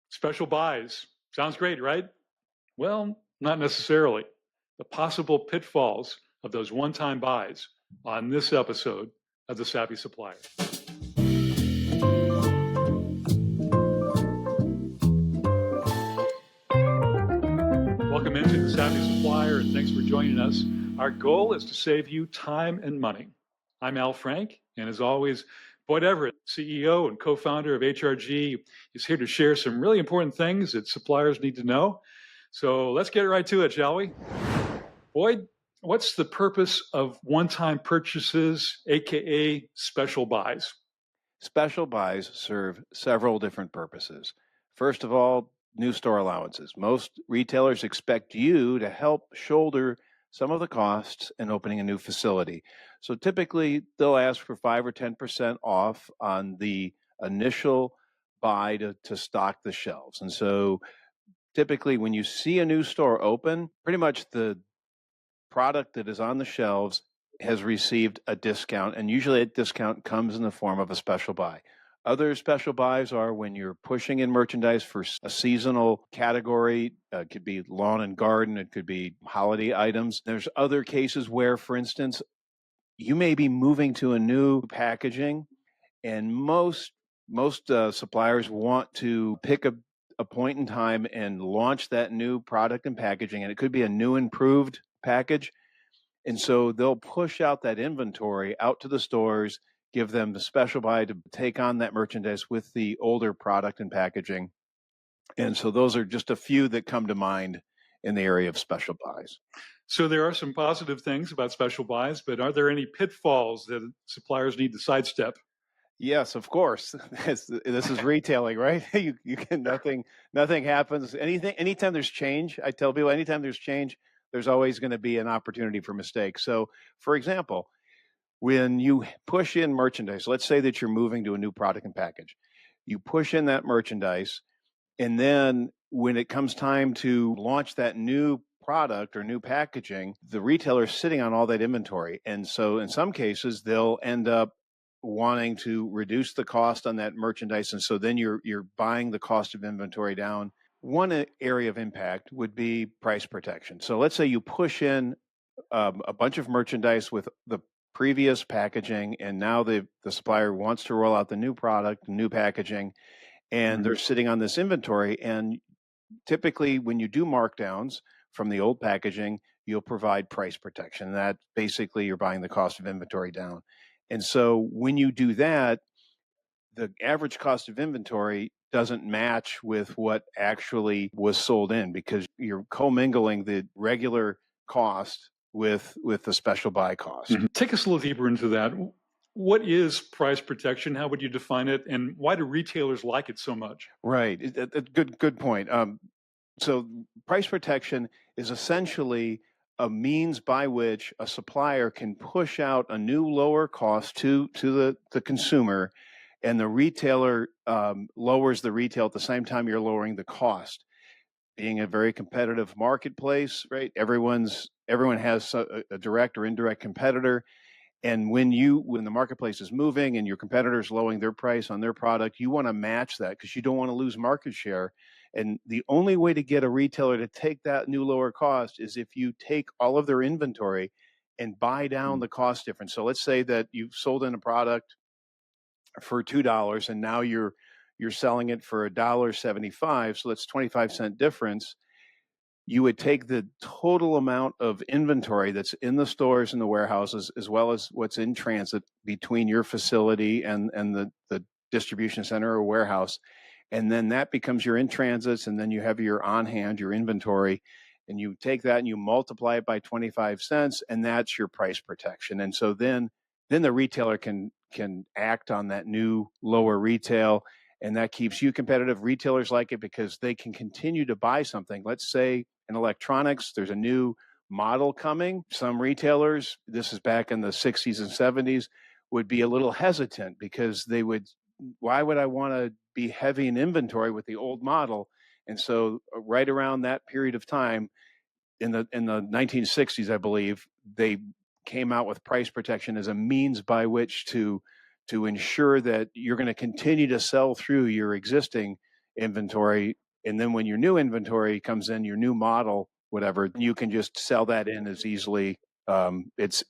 Special buys. Sounds great, right? Well, not necessarily. The possible pitfalls of those one-time buys on this episode of the Savvy Supplier. Welcome into the Savvy Supplier, and thanks for joining us. Our goal is to save you time and money. I'm Al Frank, and as always, Boyd Evert, CEO and co-founder of HRG, is here to share some really important things that suppliers need to know. So let's get right to it, shall we? Boyd, what's the purpose of one-time purchases, aka special buys? Special buys serve several different purposes. First of all, new store allowances. Most retailers expect you to help shoulder some of the costs in opening a new facility. So typically they'll ask for 5 or 10% off on the initial buy to stock the shelves. And so typically when you see a new store open, pretty much the product that is on the shelves has received a discount, and usually that discount comes in the form of a special buy. Other special buys are when you're pushing in merchandise for a seasonal category. It could be lawn and garden. It could be holiday items. There's other cases where, for instance, you may be moving to a new packaging, and most suppliers want to pick a point in time and launch that new product and packaging, and it could be a new improved package. And so they'll push out that inventory out to the stores, give them the special buy to take on that merchandise with the older product and packaging. And so those are just a few that come to mind in the area of special buys. So there are some positive things about special buys, but are there any pitfalls that suppliers need to sidestep? Yes, of course. This is retailing, right? You can nothing happens. Anytime there's change, I tell people anytime there's change, there's always going to be an opportunity for mistakes. So, for example, when you push in merchandise, let's say that you're moving to a new product and package, you push in that merchandise, and then when it comes time to launch that new product or new packaging, the retailer's sitting on all that inventory. And so in some cases, they'll end up wanting to reduce the cost on that merchandise. And so then you're buying the cost of inventory down. One area of impact would be price protection. So let's say you push in a bunch of merchandise with the previous packaging, and now the supplier wants to roll out the new product, new packaging, and they're sitting on this inventory. And typically when you do markdowns from the old packaging, you'll provide price protection. That basically you're buying the cost of inventory down. And so when you do that, the average cost of inventory doesn't match with what actually was sold in, because you're commingling the regular cost with the special buy cost. Mm-hmm. Take us a little deeper into that. What is price protection? How would you define it? And why do retailers like it so much? Right. Good point. So price protection is essentially a means by which a supplier can push out a new lower cost to the consumer, and the retailer lowers the retail at the same time you're lowering the cost. Being a very competitive marketplace, right? Everyone has a direct or indirect competitor. And when the marketplace is moving and your competitors lowering their price on their product, you want to match that because you don't want to lose market share. And the only way to get a retailer to take that new lower cost is if you take all of their inventory and buy down the cost difference. So let's say that you've sold in a product for $2 and now you're selling it for $1.75. So that's 25-cent difference. You would take the total amount of inventory that's in the stores and the warehouses, as well as what's in transit between your facility and the distribution center or warehouse. And then that becomes your in transits. And then you have your on hand, your inventory, and you take that and you multiply it by 25 cents, and that's your price protection. And so then the retailer can act on that new lower retail, and that keeps you competitive. Retailers like it because they can continue to buy something. Let's say in electronics, there's a new model coming. Some retailers, this is back in the 60s and 70s, would be a little hesitant because why would I want to be heavy in inventory with the old model? And so right around that period of time, in the 1960s, I believe, they came out with price protection as a means by which to ensure that you're going to continue to sell through your existing inventory. And then when your new inventory comes in, your new model, whatever, you can just sell that in as easily. It's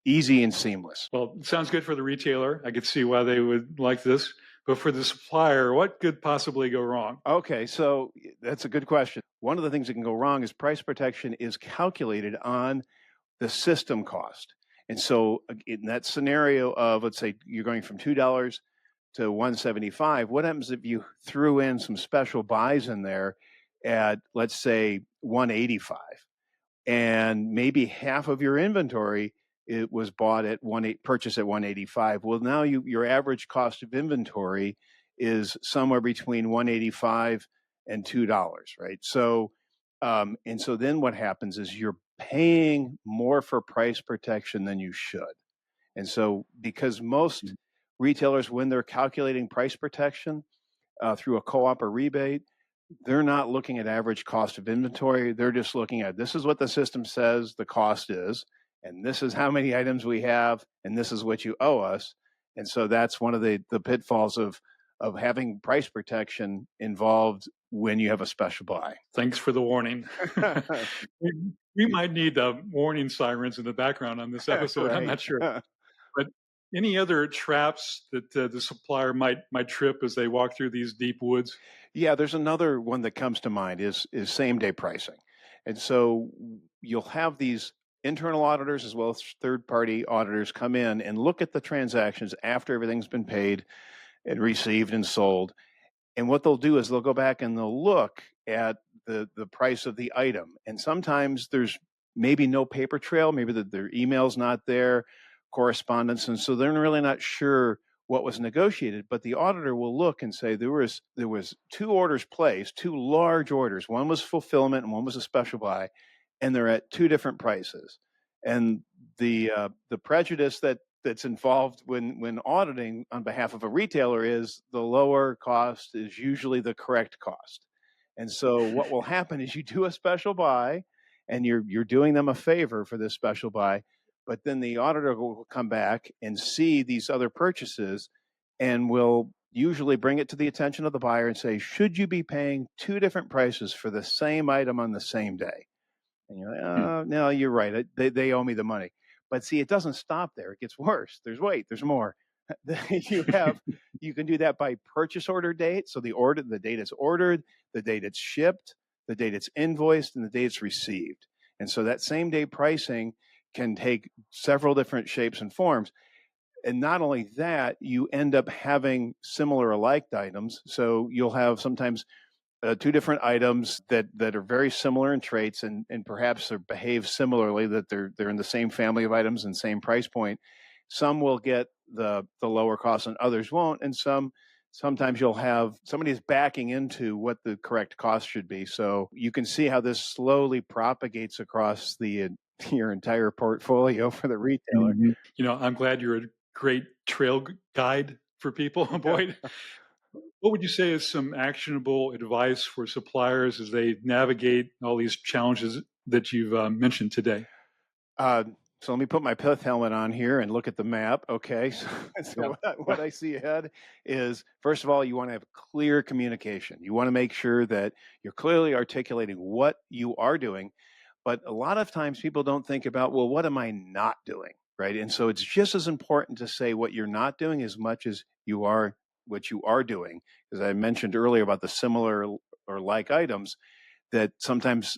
easy and seamless. Well, it sounds good for the retailer. I could see why they would like this. But for the supplier, what could possibly go wrong? Okay, so that's a good question. One of the things that can go wrong is price protection is calculated on the system cost. And so in that scenario of, let's say you're going from $2 to $175, what happens if you threw in some special buys in there at, let's say, $185, and maybe half of your inventory it was bought at purchased at $185? Well, now your average cost of inventory is somewhere between $185 and $2, right? So and so then what happens is you're paying more for price protection than you should. And so because most retailers, when they're calculating price protection through a co-op or rebate, they're not looking at average cost of inventory. They're just looking at, this is what the system says the cost is, and this is how many items we have, and this is what you owe us. And so that's one of the pitfalls of having price protection involved when you have a special buy. Thanks for the warning. we might need warning sirens in the background on this episode. Right. I'm not sure. But any other traps that the supplier might trip as they walk through these deep woods? Yeah, there's another one that comes to mind is same day pricing. And so you'll have these internal auditors as well as third party auditors come in and look at the transactions after everything's been paid and received and sold. And what they'll do is they'll go back and they'll look at the price of the item. And sometimes there's maybe no paper trail, maybe their email's not there, correspondence, and so they're really not sure what was negotiated. But the auditor will look and say there was 2 orders placed, 2 large orders. One was fulfillment and one was a special buy, and they're at 2 different prices. And the prejudice that's involved when auditing on behalf of a retailer is the lower cost is usually the correct cost. And so what will happen is you do a special buy and you're doing them a favor for this special buy, but then the auditor will come back and see these other purchases and will usually bring it to the attention of the buyer and say, should you be paying 2 different prices for the same item on the same day? And you're like, oh, no, you're right. They owe me the money. But see, it doesn't stop there. It gets worse. There's more. You can do that by purchase order date. So the date it's ordered, the date it's shipped, the date it's invoiced, and the date it's received. And so that same day pricing can take several different shapes and forms. And not only that, you end up having similar or like items. So you'll have sometimes 2 different items that are very similar in traits and perhaps behave similarly, that they're in the same family of items and same price point. Some will get the lower cost and others won't. And sometimes you'll have somebody's backing into what the correct cost should be. So you can see how this slowly propagates across your entire portfolio for the retailer. Mm-hmm. I'm glad you're a great trail guide for people, Boyd. What would you say is some actionable advice for suppliers as they navigate all these challenges that you've mentioned today? So let me put my pith helmet on here and look at the map. Okay. So what I see ahead is, first of all, you want to have clear communication. You want to make sure that you're clearly articulating what you are doing. But a lot of times people don't think about, well, what am I not doing? Right. And so it's just as important to say what you're not doing as much as you are what you are doing. As I mentioned earlier about the similar or like items, that sometimes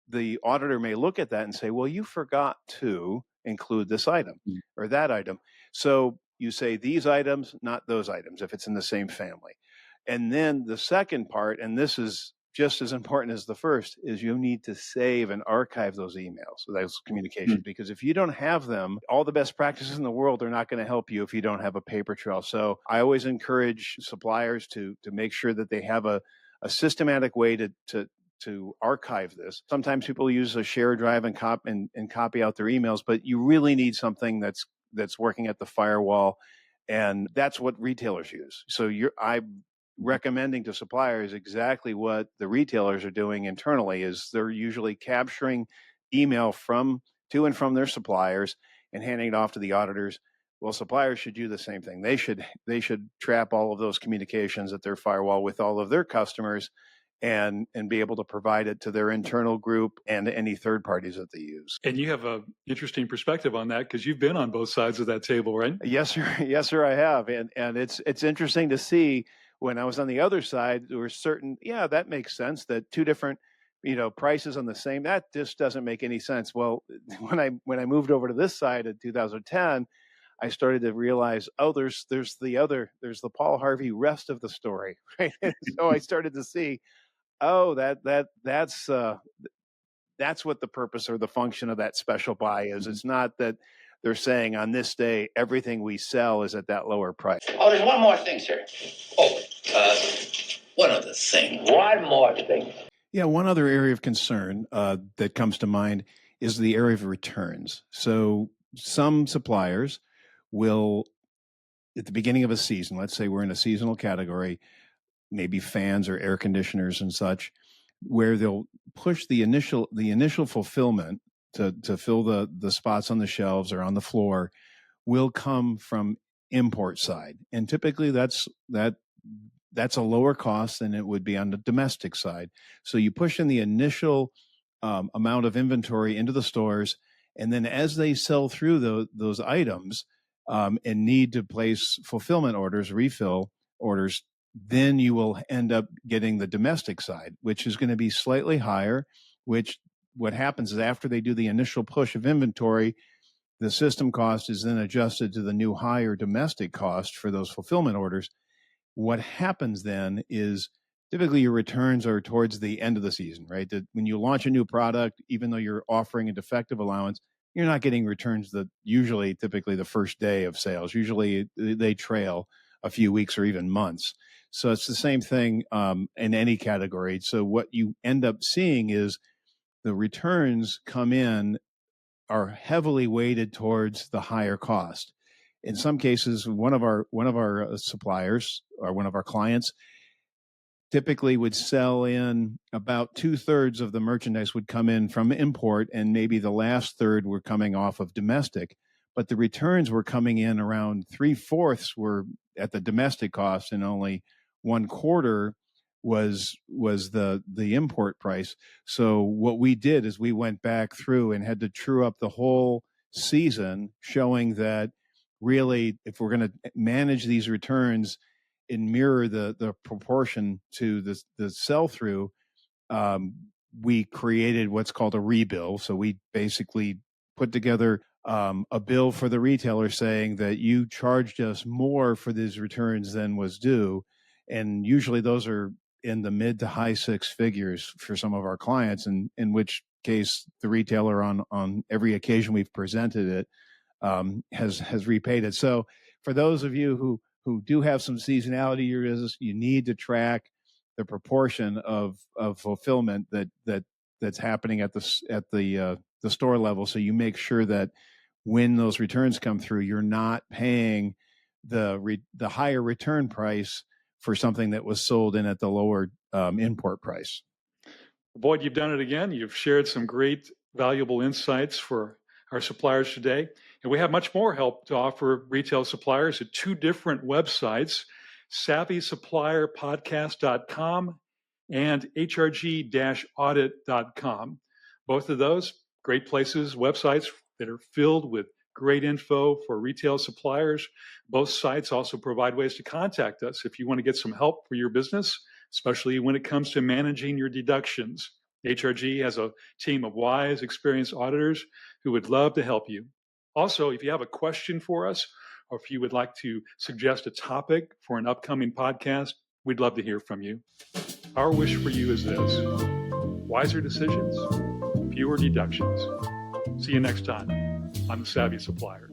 the auditor may look at that and say, well, you forgot to include this item or that item. So you say these items, not those items, if it's in the same family. And then the second part, and this is just as important as the first, is you need to save and archive those emails, those communications, because if you don't have them, all the best practices in the world are not going to help you if you don't have a paper trail. So I always encourage suppliers to make sure that they have a systematic way to archive this. Sometimes people use a share drive and copy out their emails, but you really need something that's working at the firewall, and that's what retailers use. So I'm recommending to suppliers exactly what the retailers are doing internally. Is they're usually capturing email to and from their suppliers and handing it off to the auditors Well, suppliers should do the same thing. They should trap all of those communications at their firewall with all of their customers, and be able to provide it to their internal group and any third parties that they use. And you have an interesting perspective on that because you've been on both sides of that table, right? Yes, sir. Yes, sir, I have. And it's interesting to see when I was on the other side, there were certain, yeah, that makes sense that two different, prices on the same, that just doesn't make any sense. Well, when I moved over to this side in 2010, I started to realize, oh, there's the Paul Harvey rest of the story, right? And so I started to see, oh, that's what the purpose or the function of that special buy is. It's not that they're saying on this day everything we sell is at that lower price. Oh, there's one more thing, sir. One other thing. One more thing. Yeah, one other area of concern that comes to mind is the area of returns. So some suppliers will, at the beginning of a season, let's say we're in a seasonal category, maybe fans or air conditioners and such, where they'll push the initial fulfillment to fill the spots on the shelves or on the floor will come from import side. And typically that's a lower cost than it would be on the domestic side. So you push in the initial amount of inventory into the stores, and then as they sell through those items and need to place fulfillment orders, refill orders, then you will end up getting the domestic side, which is going to be slightly higher, which what happens is after they do the initial push of inventory, the system cost is then adjusted to the new higher domestic cost for those fulfillment orders. What happens then is typically your returns are towards the end of the season, right? That when you launch a new product, even though you're offering a defective allowance, you're not getting returns that typically the first day of sales. Usually they trail a few weeks or even months. So it's the same thing in any category. So what you end up seeing is the returns come in are heavily weighted towards the higher cost. In some cases, one of our suppliers or one of our clients typically would sell in about 2/3 of the merchandise would come in from import, and maybe the last third were coming off of domestic. But the returns were coming in around 3/4 were at the domestic cost, and only 1/4 was the import price. So what we did is we went back through and had to true up the whole season, showing that really, if we're going to manage these returns and mirror the proportion to the sell-through, we created what's called a rebill. So we basically put together a bill for the retailer saying that you charged us more for these returns than was due. And usually those are in the mid to high six figures for some of our clients, and in which case the retailer on every occasion we've presented it has repaid it. So for those of you who do have some seasonality in your business, you need to track the proportion of fulfillment that's happening at the store level, so you make sure that when those returns come through, you're not paying the higher return price for something that was sold in at the lower import price. Boyd, you've done it again. You've shared some great, valuable insights for our suppliers today. And we have much more help to offer retail suppliers at two different websites, SavvySupplierPodcast.com and HRG-audit.com. Both of those great places, websites that are filled with great info for retail suppliers. Both sites also provide ways to contact us if you want to get some help for your business, especially when it comes to managing your deductions. HRG has a team of wise, experienced auditors who would love to help you. Also, if you have a question for us, or if you would like to suggest a topic for an upcoming podcast, we'd love to hear from you. Our wish for you is this: wiser decisions, fewer deductions. See you next time on The Savvy Supplier.